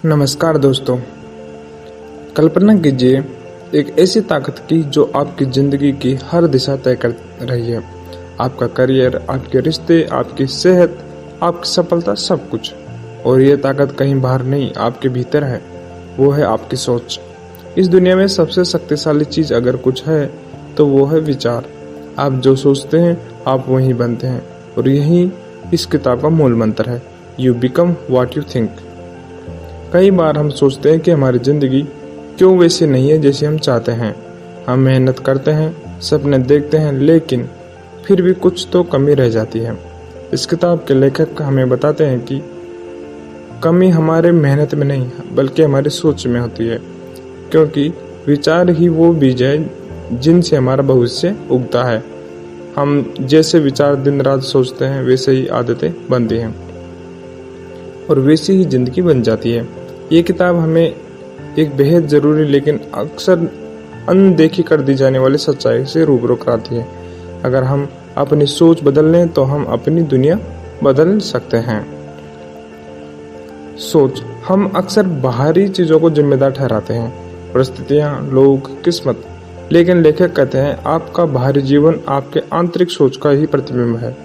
नमस्कार दोस्तों। कल्पना कीजिए एक ऐसी ताकत की जो आपकी ज़िंदगी की हर दिशा तय कर रही है। आपका करियर, आपके रिश्ते, आपकी सेहत, आपकी सफलता, सब कुछ। और ये ताकत कहीं बाहर नहीं, आपके भीतर है। वो है आपकी सोच। इस दुनिया में सबसे शक्तिशाली चीज़ अगर कुछ है तो वो है विचार। आप जो सोचते हैं आप वही बनते हैं, और यही इस किताब का मूल मंत्र है, you become what you think. कई बार हम सोचते हैं कि हमारी ज़िंदगी क्यों वैसी नहीं है जैसी हम चाहते हैं। हम मेहनत करते हैं, सपने देखते हैं, लेकिन फिर भी कुछ तो कमी रह जाती है। इस किताब के लेखक हमें बताते हैं कि कमी हमारे मेहनत में नहीं बल्कि हमारी सोच में होती है, क्योंकि विचार ही वो बीज है जिनसे हमारा भविष्य उगता है। हम जैसे विचार दिन रात सोचते हैं वैसे ही आदतें बनती हैं और वैसी ही जिंदगी बन जाती है। ये किताब हमें एक बेहद ज़रूरी लेकिन अक्सर अनदेखी कर दी जाने वाली सच्चाई से रूबरू कराती है। अगर हम अपनी सोच बदल लें तो हम अपनी दुनिया बदल सकते हैं। सोच, हम अक्सर बाहरी चीज़ों को जिम्मेदार ठहराते हैं, परिस्थितियाँ, लोग, किस्मत। लेकिन लेखक कहते हैं आपका बाहरी जीवन आपके आंतरिक सोच का ही प्रतिबिंब है।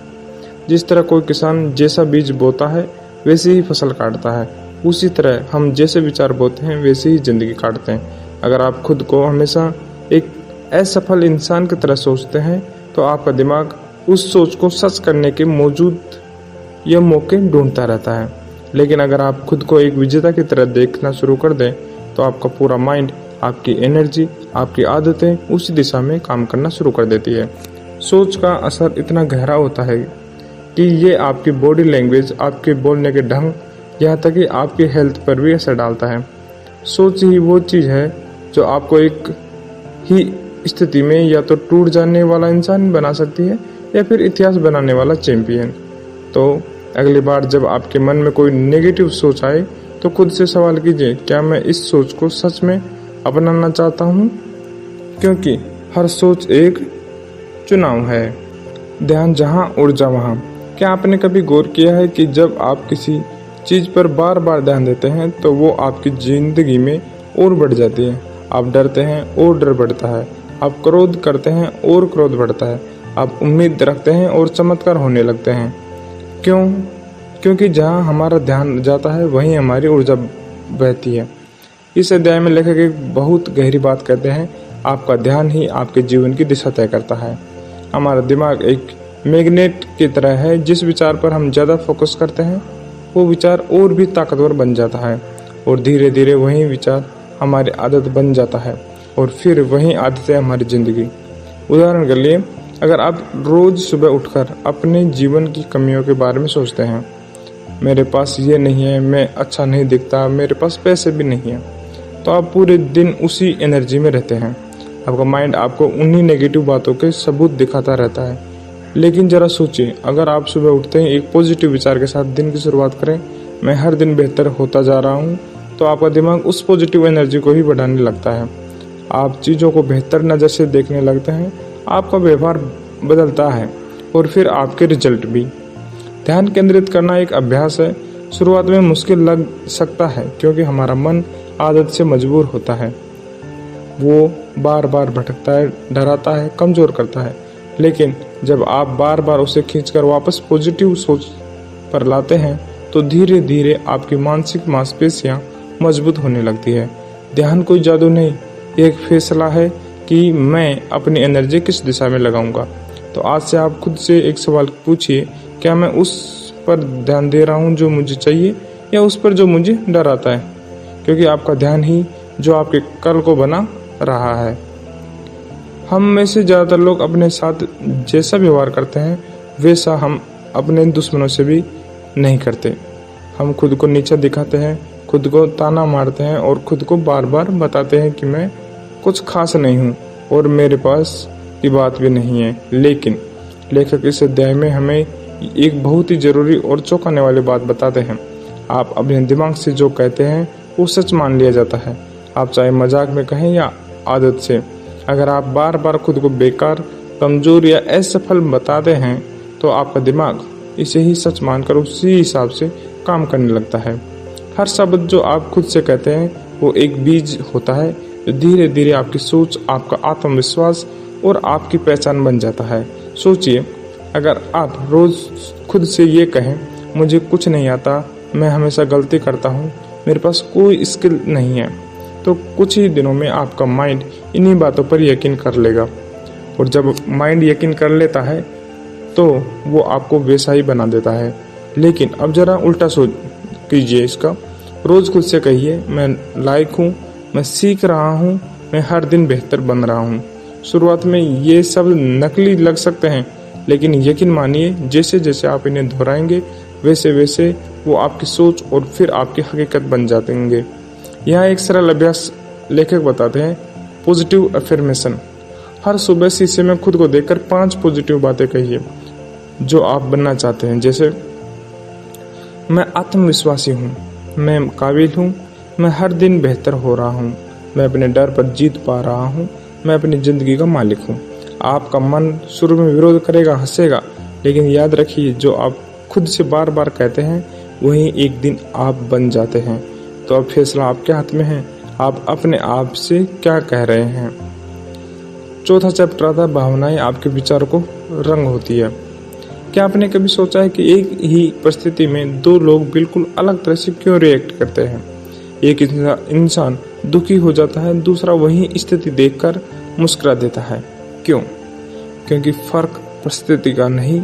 जिस तरह कोई किसान जैसा बीज बोता है वैसे ही फसल काटता है, उसी तरह हम जैसे विचार बोते हैं वैसे ही जिंदगी काटते हैं। अगर आप खुद को हमेशा एक असफल इंसान की तरह सोचते हैं तो आपका दिमाग उस सोच को सच करने के मौजूद या मौके ढूंढता रहता है। लेकिन अगर आप खुद को एक विजेता की तरह देखना शुरू कर दें तो आपका पूरा माइंड, आपकी एनर्जी, आपकी आदतें उसी दिशा में काम करना शुरू कर देती है। सोच का असर इतना गहरा होता है कि ये आपकी बॉडी लैंग्वेज, आपके बोलने के ढंग, यहाँ तक कि आपकी हेल्थ पर भी असर डालता है। सोच ही वो चीज़ है जो आपको एक ही स्थिति में या तो टूट जाने वाला इंसान बना सकती है या फिर इतिहास बनाने वाला चैंपियन। तो अगली बार जब आपके मन में कोई नेगेटिव सोच आए तो खुद से सवाल कीजिए, क्या मैं इस सोच को सच में अपनाना चाहता हूँ? क्योंकि हर सोच एक चुनाव है। ध्यान जहाँ ऊर्जा वहाँ। क्या आपने कभी गौर किया है कि जब आप किसी चीज़ पर बार बार ध्यान देते हैं तो वो आपकी ज़िंदगी में और बढ़ जाती है। आप डरते हैं और डर बढ़ता है, आप क्रोध करते हैं और क्रोध बढ़ता है, आप उम्मीद रखते हैं और चमत्कार होने लगते हैं। क्यों? क्योंकि जहाँ हमारा ध्यान जाता है वहीं हमारी ऊर्जा बहती है। इस अध्याय में लेखक एक बहुत गहरी बात कहते हैं, आपका ध्यान ही आपके जीवन की दिशा तय करता है। हमारा दिमाग एक मैग्नेट की तरह है, जिस विचार पर हम ज़्यादा फोकस करते हैं वो विचार और भी ताकतवर बन जाता है, और धीरे धीरे वही विचार हमारी आदत बन जाता है, और फिर वही आदतें हमारी ज़िंदगी। उदाहरण के लिए, अगर आप रोज़ सुबह उठकर अपने जीवन की कमियों के बारे में सोचते हैं, मेरे पास ये नहीं है, मैं अच्छा नहीं दिखता, मेरे पास पैसे भी नहीं है, तो आप पूरे दिन उसी एनर्जी में रहते हैं। आपका माइंड आपको उन्हीं नेगेटिव बातों के सबूत दिखाता रहता है। लेकिन जरा सोचिए, अगर आप सुबह उठते ही एक पॉजिटिव विचार के साथ दिन की शुरुआत करें, मैं हर दिन बेहतर होता जा रहा हूँ, तो आपका दिमाग उस पॉजिटिव एनर्जी को ही बढ़ाने लगता है। आप चीज़ों को बेहतर नज़र से देखने लगते हैं, आपका व्यवहार बदलता है और फिर आपके रिजल्ट भी। ध्यान केंद्रित करना एक अभ्यास है। शुरुआत में मुश्किल लग सकता है क्योंकि हमारा मन आदत से मजबूर होता है, वो बार बार भटकता है, डराता है, कमज़ोर करता है। लेकिन जब आप बार बार उसे खींचकर वापस पॉजिटिव सोच पर लाते हैं तो धीरे धीरे आपकी मानसिक मांसपेशियां मजबूत होने लगती है। ध्यान कोई जादू नहीं, एक फैसला है कि मैं अपनी एनर्जी किस दिशा में लगाऊंगा। तो आज से आप खुद से एक सवाल पूछिए, क्या मैं उस पर ध्यान दे रहा हूँ जो मुझे चाहिए या उस पर जो मुझे डर आता है? क्योंकि आपका ध्यान ही जो आपके कल को बना रहा है। हम में से ज़्यादातर लोग अपने साथ जैसा व्यवहार करते हैं वैसा हम अपने दुश्मनों से भी नहीं करते। हम खुद को नीचा दिखाते हैं, खुद को ताना मारते हैं और खुद को बार बार बताते हैं कि मैं कुछ खास नहीं हूँ और मेरे पास की बात भी नहीं है। लेकिन लेखक इस अध्याय में हमें एक बहुत ही ज़रूरी और चौंकाने वाली बात बताते हैं। आप अपने दिमाग से जो कहते हैं वो सच मान लिया जाता है, आप चाहे मजाक में कहें या आदत से। अगर आप बार बार खुद को बेकार, कमज़ोर या असफल बताते हैं तो आपका दिमाग इसे ही सच मानकर उसी हिसाब से काम करने लगता है। हर शब्द जो आप खुद से कहते हैं वो एक बीज होता है जो धीरे धीरे आपकी सोच, आपका आत्मविश्वास और आपकी पहचान बन जाता है। सोचिए, अगर आप रोज खुद से ये कहें, मुझे कुछ नहीं आता, मैं हमेशा गलती करता हूँ, मेरे पास कोई स्किल नहीं है, तो कुछ ही दिनों में आपका माइंड इन्हीं बातों पर यकीन कर लेगा। और जब माइंड यकीन कर लेता है तो वो आपको वैसा ही बना देता है। लेकिन अब जरा उल्टा सोच कीजिए इसका। रोज खुद से कहिए, मैं लायक हूँ, मैं सीख रहा हूँ, मैं हर दिन बेहतर बन रहा हूँ। शुरुआत में ये सब नकली लग सकते हैं, लेकिन यकीन मानिए जैसे जैसे आप इन्हें दोहराएंगे वैसे वैसे वो आपकी सोच और फिर आपकी हकीकत बन जाएंगे। यहाँ एक सरल अभ्यास लेखक बताते हैं, पॉजिटिव अफर्मेशन। हर सुबह शीशे में खुद को देखकर 5 पॉजिटिव बातें कहिए जो आप बनना चाहते हैं। जैसे, मैं आत्मविश्वासी हूँ, मैं काबिल हूँ, मैं हर दिन बेहतर हो रहा हूँ, मैं अपने डर पर जीत पा रहा हूँ, मैं अपनी जिंदगी का मालिक हूँ। आपका मन शुरू में विरोध करेगा, हंसेगा, लेकिन याद रखिए जो आप खुद से बार बार कहते हैं वही एक दिन आप बन जाते हैं। तो अब फैसला आपके हाथ में है, आप अपने आप से क्या कह रहे हैं। चौथा चैप्टर आता है, भावनाएं आपके विचार को रंग होती है। क्या आपने कभी सोचा है कि एक ही परिस्थिति में 2 लोग बिल्कुल अलग तरह से क्यों रिएक्ट करते हैं? एक इंसान दुखी हो जाता है, दूसरा वही स्थिति देखकर मुस्कुरा देता है। क्यों? क्योंकि फर्क परिस्थिति का नहीं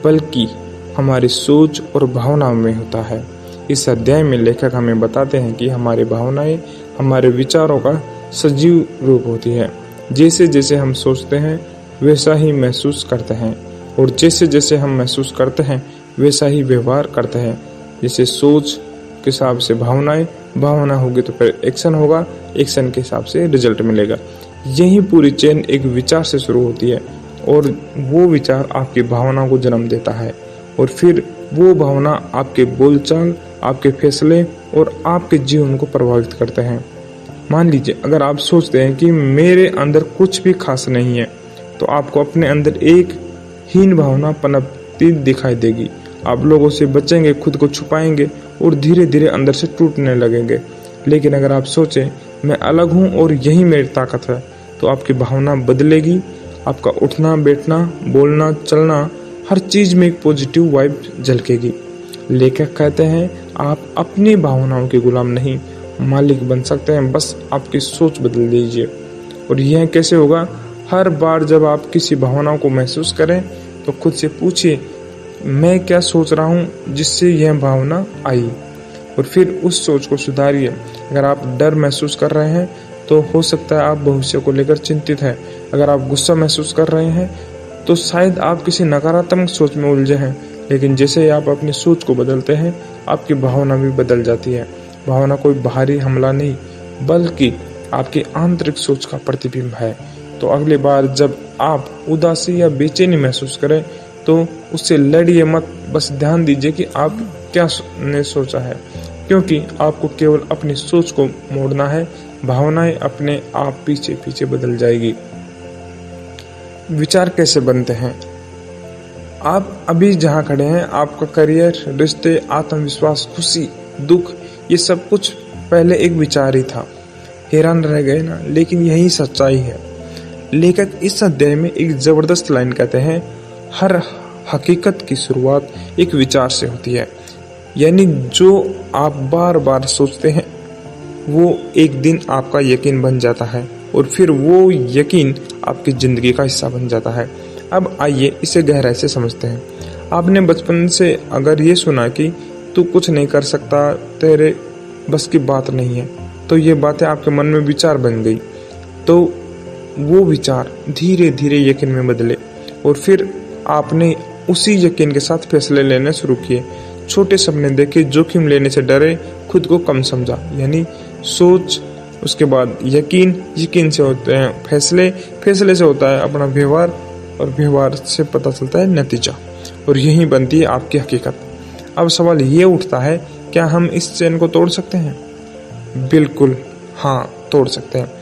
बल्कि हमारी सोच और भावनाओं में होता है। इस अध्याय में लेखक हमें बताते हैं कि हमारी भावनाएं हमारे विचारों का सजीव रूप होती है। जैसे जैसे हम सोचते हैं वैसा ही महसूस करते हैं, और जैसे जैसे हम महसूस करते हैं वैसा ही व्यवहार करते हैं। जैसे सोच के हिसाब से भावना होगी तो फिर एक्शन होगा, एक्शन के हिसाब से रिजल्ट मिलेगा। यही पूरी चेन एक विचार से शुरू होती है और वो विचार आपकी भावना को जन्म देता है, और फिर वो भावना आपके बोलचाल, आपके फैसले और आपके जीवन को प्रभावित करते हैं। मान लीजिए, अगर आप सोचते हैं कि मेरे अंदर कुछ भी खास नहीं है, तो आपको अपने अंदर एक हीन भावना पनपती दिखाई देगी। आप लोगों से बचेंगे, खुद को छुपाएंगे और धीरे धीरे अंदर से टूटने लगेंगे। लेकिन अगर आप सोचें, मैं अलग हूँ और यही मेरी ताकत है, तो आपकी भावना बदलेगी। आपका उठना, बैठना, बोलना, चलना, हर चीज में एक पॉजिटिव वाइब झलकेगी। लेखक कहते हैं, आप अपनी भावनाओं के गुलाम नहीं, मालिक बन सकते हैं, बस आपकी सोच बदल दीजिए। और यह कैसे होगा? हर बार जब आप किसी भावनाओं को महसूस करें तो खुद से पूछिए, मैं क्या सोच रहा हूँ जिससे यह भावना आई, और फिर उस सोच को सुधारिए। अगर आप डर महसूस कर रहे हैं तो हो सकता है आप भविष्य को लेकर चिंतित हैं। अगर आप गुस्सा महसूस कर रहे हैं तो शायद आप किसी नकारात्मक सोच में उलझे हैं। लेकिन जैसे ही आप अपनी सोच को बदलते हैं, आपकी भावना भी बदल जाती है। भावना कोई बाहरी हमला नहीं बल्कि आपकी आंतरिक सोच का प्रतिबिंब है। तो अगली बार जब आप उदासी या बेचैनी महसूस करें तो उससे लड़िए मत, बस ध्यान दीजिए कि आप क्या ने सोचा है, क्योंकि आपको केवल अपनी सोच को मोड़ना है। भावनाएं अपने आप पीछे पीछे बदल जाएगी। विचार कैसे बनते हैं? आप अभी जहां खड़े हैं, आपका करियर, रिश्ते, आत्मविश्वास, खुशी, दुख, ये सब कुछ पहले एक विचार ही था। हैरान रह गए ना? लेकिन यही सच्चाई है। लेखक इस अध्याय में एक जबरदस्त लाइन कहते हैं, हर हकीकत की शुरुआत एक विचार से होती है। यानी जो आप बार बार सोचते हैं वो एक दिन आपका यकीन बन जाता है, और फिर वो यकीन आपकी जिंदगी का हिस्सा बन जाता है। अब आइए इसे गहराई से समझते हैं। आपने बचपन से अगर ये सुना कि तू कुछ नहीं कर सकता, तेरे बस की बात नहीं है, तो ये बातें आपके मन में विचार बन गई। तो वो विचार धीरे धीरे यकीन में बदले, और फिर आपने उसी यकीन के साथ फैसले लेने शुरू किए। छोटे सपने देखे, जोखिम लेने से डरे, खुद को कम समझा। यानी सोच, उसके बाद यकीन, यकीन से होते हैं फैसले, फैसले से होता है अपना व्यवहार, और व्यवहार से पता चलता है नतीजा, और यही बनती है आपकी हकीकत। अब सवाल ये उठता है, क्या हम इस चेन को तोड़ सकते हैं? बिल्कुल हाँ, तोड़ सकते हैं।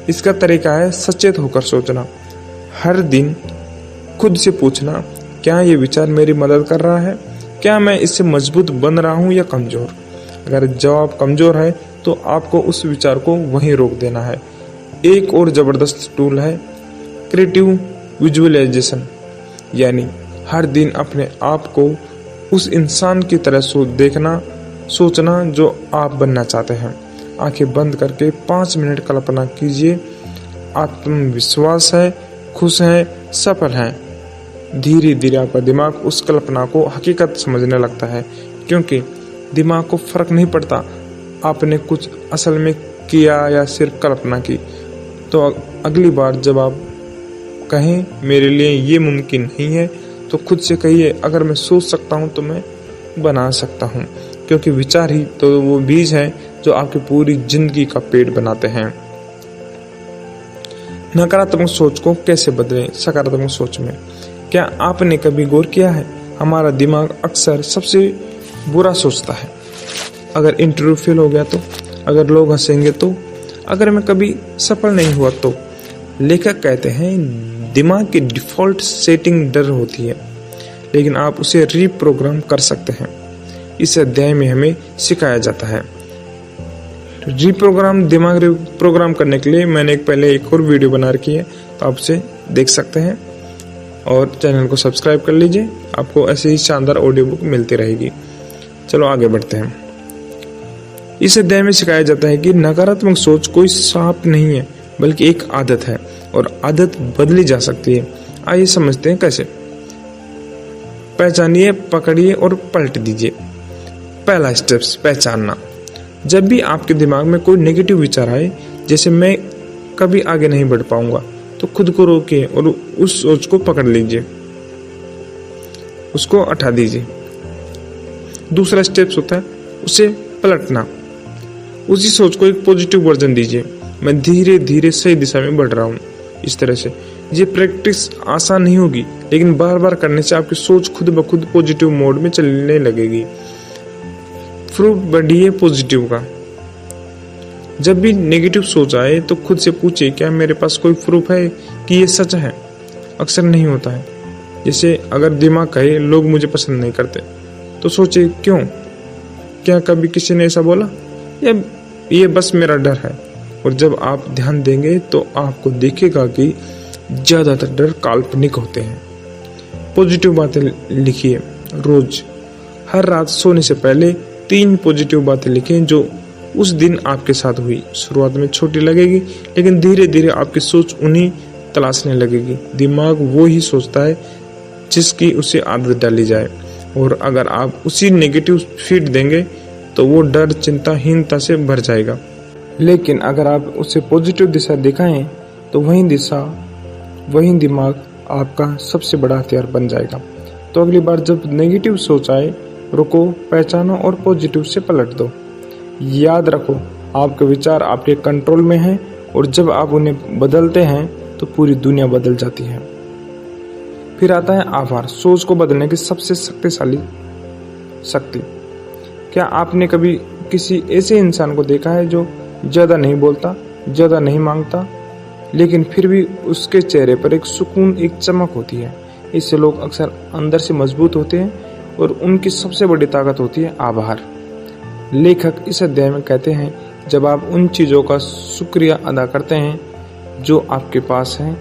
इसका तरीका है सचेत होकर सोचना। हर दिन खुद से पूछना, क्या ये विचार मेरी मदद कर रहा है? क्या मैं इससे मजबूत बन रहा हूँ या कमजोर? अगर जवाब कमजोर है तो आपको उस विचार को वहीं रोक देना है। एक और जबरदस्त टूल है क्रिएटिव विजुअलाइजेशन, यानी हर दिन अपने आप को उस इंसान की तरह सोचना जो आप बनना चाहते हैं। आंखें बंद करके 5 मिनट कल्पना कीजिए, आत्मविश्वास है, खुश है, सफल है। धीरे धीरे आपका दिमाग उस कल्पना को हकीकत समझने लगता है, क्योंकि दिमाग को फर्क नहीं पड़ता आपने कुछ असल में किया या सिर्फ कल्पना की। तो अगली बार जब आप कहें मेरे लिए ये मुमकिन नहीं है, तो खुद से कहिए अगर मैं सोच सकता हूँ तो मैं बना सकता हूँ, क्योंकि विचार ही तो वो बीज है जो आपकी पूरी जिंदगी का पेड़ बनाते हैं। नकारात्मक सोच को कैसे बदलें सकारात्मक सोच में? क्या आपने कभी गौर किया है, हमारा दिमाग अक्सर सबसे बुरा सोचता है। अगर इंटरव्यू फेल हो गया तो, अगर लोग हंसेंगे तो, अगर मैं कभी सफल नहीं हुआ तो। लेखक कहते हैं दिमाग की डिफॉल्ट सेटिंग डर होती है, लेकिन आप उसे रीप्रोग्राम कर सकते हैं। इस अध्याय में हमें सिखाया जाता है। दिमाग रीप्रोग्राम करने के लिए मैंने पहले एक और वीडियो बना रखी है, तो आप उसे देख सकते हैं और चैनल को सब्सक्राइब कर लीजिए। आपको ऐसे ही शानदार ऑडियो बुक मिलती रहेगी। चलो आगे बढ़ते हैं। इस अध्याय में सिखाया जाता है कि नकारात्मक सोच कोई श्राप नहीं है, बल्कि एक आदत है और आदत बदली जा सकती है। आइए समझते हैं कैसे। पहचानिए, पकड़िए और पलट दीजिए। पहला स्टेप्स पहचानना। जब भी आपके दिमाग में कोई नेगेटिव विचार आए, जैसे मैं कभी आगे नहीं बढ़ पाऊंगा, तो खुद को रोकिए और उस सोच को पकड़ लीजिए, उसको हटा दीजिए। दूसरा स्टेप्स होता है उसे पलटना। उसी सोच को एक पॉजिटिव वर्जन दीजिए, मैं धीरे धीरे सही दिशा में बढ़ रहा हूँ। इस तरह से ये प्रैक्टिस आसान नहीं होगी, लेकिन बार बार करने से आपकी सोच खुद ब खुद पॉजिटिव मोड में चलने लगेगी। प्रूफ बढ़िए पॉजिटिव का। जब भी नेगेटिव सोच आए तो खुद से पूछिए, क्या मेरे पास कोई प्रूफ है कि ये सच है? अक्सर नहीं होता है। जैसे अगर दिमाग कहे लोग मुझे पसंद नहीं करते, तो सोचिए क्यों? क्या कभी किसी ने ऐसा बोला, या ये बस मेरा डर है? और जब आप ध्यान देंगे तो आपको दिखेगा कि ज्यादातर डर काल्पनिक होते हैं। पॉजिटिव बातें लिखिए रोज। हर रात सोने से पहले 3 पॉजिटिव बातें लिखें जो उस दिन आपके साथ हुई। शुरुआत में छोटी लगेगी, लेकिन धीरे धीरे आपकी सोच उन्हीं तलाशने लगेगी। दिमाग वो ही सोचता है जिसकी उसे आदत डाली जाए, और अगर आप उसी नेगेटिव फीड देंगे तो वो डर चिंताहीनता से भर जाएगा। लेकिन अगर आप उसे पॉजिटिव दिशा दिखाएं तो वही दिमाग आपका सबसे बड़ा हथियार बन जाएगा। तो अगली बार जब नेगेटिव सोच आए, रुको, पहचानो और पॉजिटिव से पलट दो। याद रखो, आपके विचार आपके कंट्रोल में हैं, और जब आप उन्हें बदलते हैं तो पूरी दुनिया बदल जाती है। फिर आता है आभार, सोच को बदलने की सबसे शक्तिशाली शक्ति। क्या आपने कभी किसी ऐसे इंसान को देखा है जो ज्यादा नहीं बोलता, ज्यादा नहीं मांगता, लेकिन फिर भी उसके चेहरे पर एक सुकून, एक चमक होती है? इससे लोग अक्सर अंदर से मजबूत होते हैं, और उनकी सबसे बड़ी ताकत होती है आभार। लेखक इस अध्याय में कहते हैं, जब आप उन चीजों का शुक्रिया अदा करते हैं जो आपके पास हैं,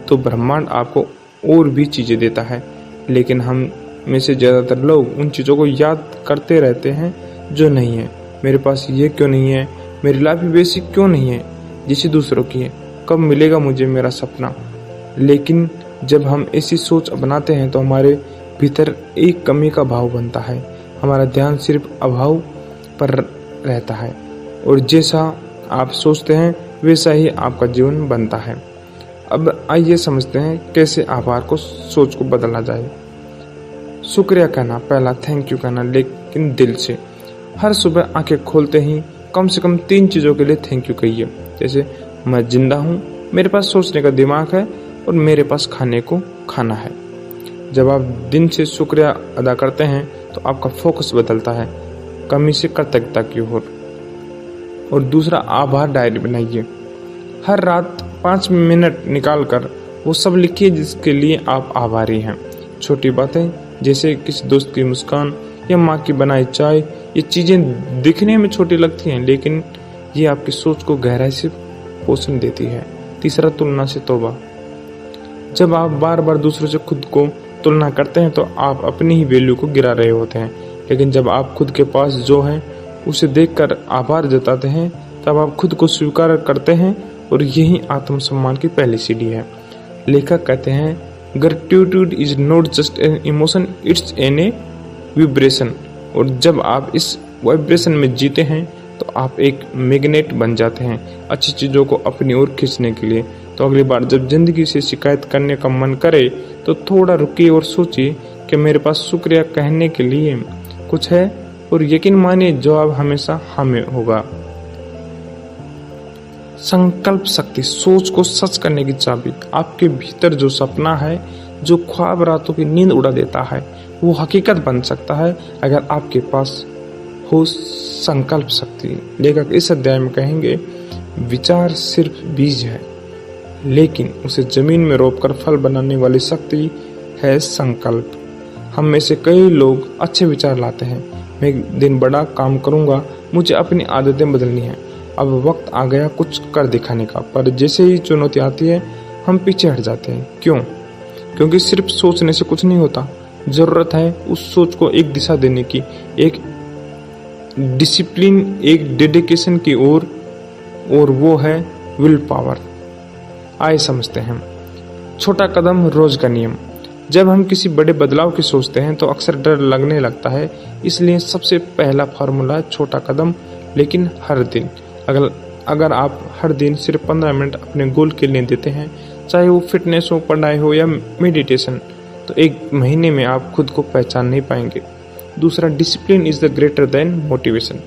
तो ब्रह्मांड आपको और भी चीजें देता है। लेकिन हम में से ज्यादातर लोग उन चीजों को याद करते रहते हैं जो नहीं है। मेरे पास ये क्यों नहीं है, मेरी लाइफ वैसी क्यों नहीं है जैसी दूसरों की है, कब मिलेगा मुझे मेरा सपना? लेकिन जब हम ऐसी सोच अपनाते हैं तो हमारे भीतर एक कमी का भाव बनता है। हमारा ध्यान सिर्फ अभाव पर रहता है, और जैसा आप सोचते हैं वैसा ही आपका जीवन बनता है। अब आइए समझते हैं कैसे आभार को सोच को बदला जाए। शुक्रिया कहना, पहला थैंक यू कहना, लेकिन दिल से। हर सुबह आंखें खोलते ही कम से कम 3 चीजों के लिए थैंक यू कहिए। जैसे मैं जिंदा हूँ, मेरे पास सोचने का दिमाग है, और मेरे पास खाने को खाना है। जब आप दिन से शुक्रिया अदा करते हैं तो आपका फोकस बदलता है, कमी से कृतज्ञता की ओर। और दूसरा, आभार डायरी बनाइए। हर रात 5 मिनट निकालकर वो सब लिखिए जिसके लिए आप आभारी हैं। छोटी बातें जैसे किसी दोस्त की मुस्कान, या माँ की बनाई चाय, ये चीजें दिखने में छोटी लगती हैं, लेकिन ये आपकी सोच को गहराई से पोषण देती है। तीसरा, तुलना से तौबा। जब आप बार बार दूसरों से खुद को तुलना करते हैं तो आप अपनी ही वैल्यू को गिरा रहे होते हैं, लेकिन जब आप खुद के पास जो है उसे देखकर आभार जताते हैं तब आप खुद को स्वीकार करते हैं, और यही आत्मसम्मान की पहली सीढ़ी है। लेखक कहते हैं, gratitude is not just an emotion, it's an a vibration. और जब आप इस वाइब्रेशन में जीते हैं तो आप एक मैग्नेट बन जाते हैं अच्छी चीजों को अपनी ओर खींचने के लिए। तो अगली बार जब जिंदगी से शिकायत करने का मन करे तो थोड़ा रुकिए और सोचिए कि मेरे पास शुक्रिया कहने के लिए कुछ है, और यकीन मानिए जवाब हमेशा हमें होगा। संकल्प शक्ति, सोच को सच करने की चाबी। आपके भीतर जो सपना है, जो ख्वाब रातों की नींद उड़ा देता है, वो हकीकत बन सकता है अगर आपके पास हो संकल्प शक्ति। लेखक इस अध्याय में कहेंगे, विचार सिर्फ बीज है, लेकिन उसे जमीन में रोपकर फल बनाने वाली शक्ति है संकल्प। हम में से कई लोग अच्छे विचार लाते हैं, मैं एक दिन बड़ा काम करूंगा, मुझे अपनी आदतें बदलनी है, अब वक्त आ गया कुछ कर दिखाने का। पर जैसे ही चुनौती आती है हम पीछे हट जाते हैं। क्यों? क्योंकि सिर्फ सोचने से कुछ नहीं होता, जरूरत है उस सोच को एक दिशा देने की, एक डिसिप्लिन, एक डेडिकेशन की ओर, और वो है विल पावर। आइए समझते हैं। छोटा कदम, रोज का नियम। जब हम किसी बड़े बदलाव की सोचते हैं तो अक्सर डर लगने लगता है, इसलिए सबसे पहला फॉर्मूला है छोटा कदम लेकिन हर दिन। अगर आप हर दिन सिर्फ 15 मिनट अपने गोल के लिए देते हैं, चाहे वो फिटनेस हो, पढ़ाई हो या मेडिटेशन, तो एक महीने में आप खुद को पहचान नहीं पाएंगे। दूसरा, discipline is the greater than motivation.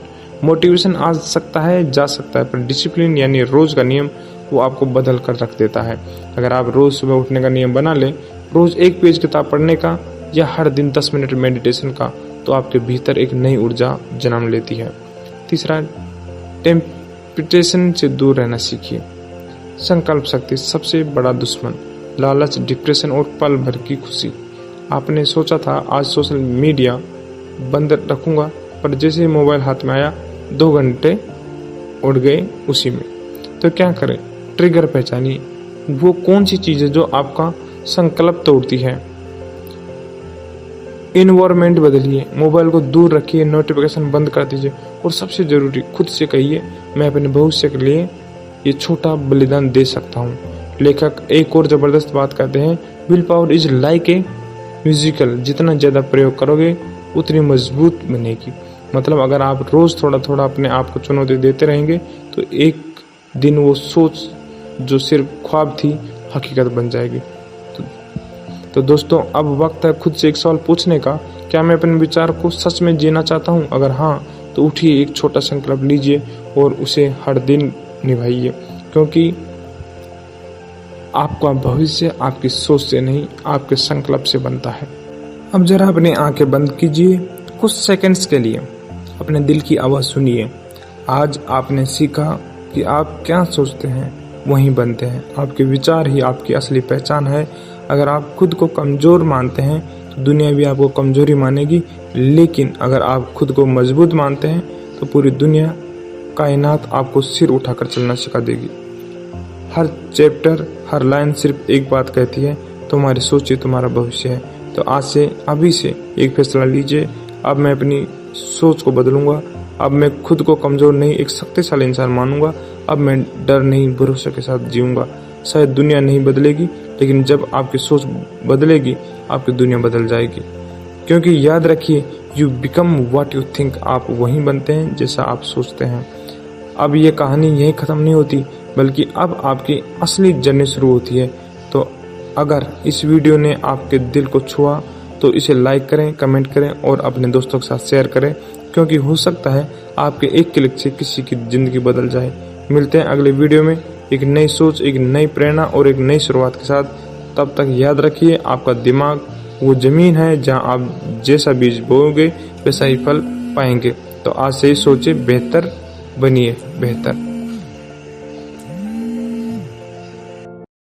Motivation आ सकता है, जा सकता है, पर डिसिप्लिन यानी रोज का नियम वो आपको बदल कर रख देता है। अगर आप रोज सुबह उठने का नियम बना लें, रोज एक पेज किताब पढ़ने का या हर दिन 10 मिनट मेडिटेशन का, तो आपके भीतर एक नई ऊर्जा जन्म लेती है। तीसरा, टेम्पटेशन से दूर रहना सीखिए। संकल्प शक्ति सबसे बड़ा दुश्मन लालच, डिप्रेशन और पल भर की खुशी। आपने सोचा था आज सोशल मीडिया बंद रखूंगा, पर जैसे ही मोबाइल हाथ में आया 2 घंटे उड़ गए उसी में। तो क्या करें? ट्रिगर पहचानिए, वो कौन सी चीज है जो आपका संकल्प तोड़ती है। इन्वायरमेंट बदलिए, मोबाइल को दूर रखिए, नोटिफिकेशन बंद कर दीजिए, और सबसे जरूरी खुद से कहिए, मैं अपने भविष्य के लिए ये छोटा बलिदान दे सकता हूँ। लेखक एक और जबरदस्त बात कहते हैं, will power is like a musical, जितना ज्यादा प्रयोग करोगे उतनी मजबूत बनेगी। मतलब अगर आप रोज थोड़ा थोड़ा अपने आप को चुनौती देते रहेंगे तो एक दिन वो सोच जो सिर्फ ख्वाब थी हकीकत बन जाएगी। तो दोस्तों, अब वक्त है खुद से एक सवाल पूछने का, क्या मैं अपने विचार को सच में जीना चाहता हूँ? अगर हाँ, तो उठिए, एक छोटा संकल्प लीजिए और उसे हर दिन निभाइए, क्योंकि आपका भविष्य आपकी सोच से नहीं, आपके संकल्प से बनता है। अब जरा अपनी आंखें बंद कीजिए कुछ सेकंड्स के लिए, अपने दिल की आवाज सुनिए। आज आपने सीखा कि आप क्या सोचते हैं वही बनते हैं। आपके विचार ही आपकी असली पहचान है। अगर आप खुद को कमजोर मानते हैं तो दुनिया भी आपको कमजोरी मानेगी, लेकिन अगर आप खुद को मजबूत मानते हैं तो पूरी दुनिया, कायनात आपको सिर उठाकर चलना सिखा देगी। हर चैप्टर, हर लाइन सिर्फ एक बात कहती है, तुम्हारी सोच ही तुम्हारा भविष्य है। तो आज से, अभी से एक फैसला लीजिए, अब मैं अपनी सोच को बदलूंगा। अब मैं खुद को कमजोर नहीं, एक शक्तिशाली इंसान मानूंगा। अब मैं डर नहीं, भरोसे के साथ जीऊंगा। शायद दुनिया नहीं बदलेगी, लेकिन जब आपकी सोच बदलेगी आपकी दुनिया बदल जाएगी। क्योंकि याद रखिए, you become what you think, आप वही बनते हैं जैसा आप सोचते हैं। अब ये कहानी यही खत्म नहीं होती, बल्कि अब आपकी असली जर्नी शुरू होती है। तो अगर इस वीडियो ने आपके दिल को छुआ तो इसे लाइक करें, कमेंट करें और अपने दोस्तों के साथ शेयर करें, क्योंकि हो सकता है आपके एक क्लिक से किसी की जिंदगी बदल जाए। मिलते हैं अगले वीडियो में एक नई सोच, एक नई प्रेरणा और एक नई शुरुआत के साथ। तब तक याद रखिए, आपका दिमाग वो जमीन है जहां आप जैसा बीज बोओगे वैसा ही फल पाएंगे। तो आज से ही सोचिए, बेहतर बनिए, बेहतर।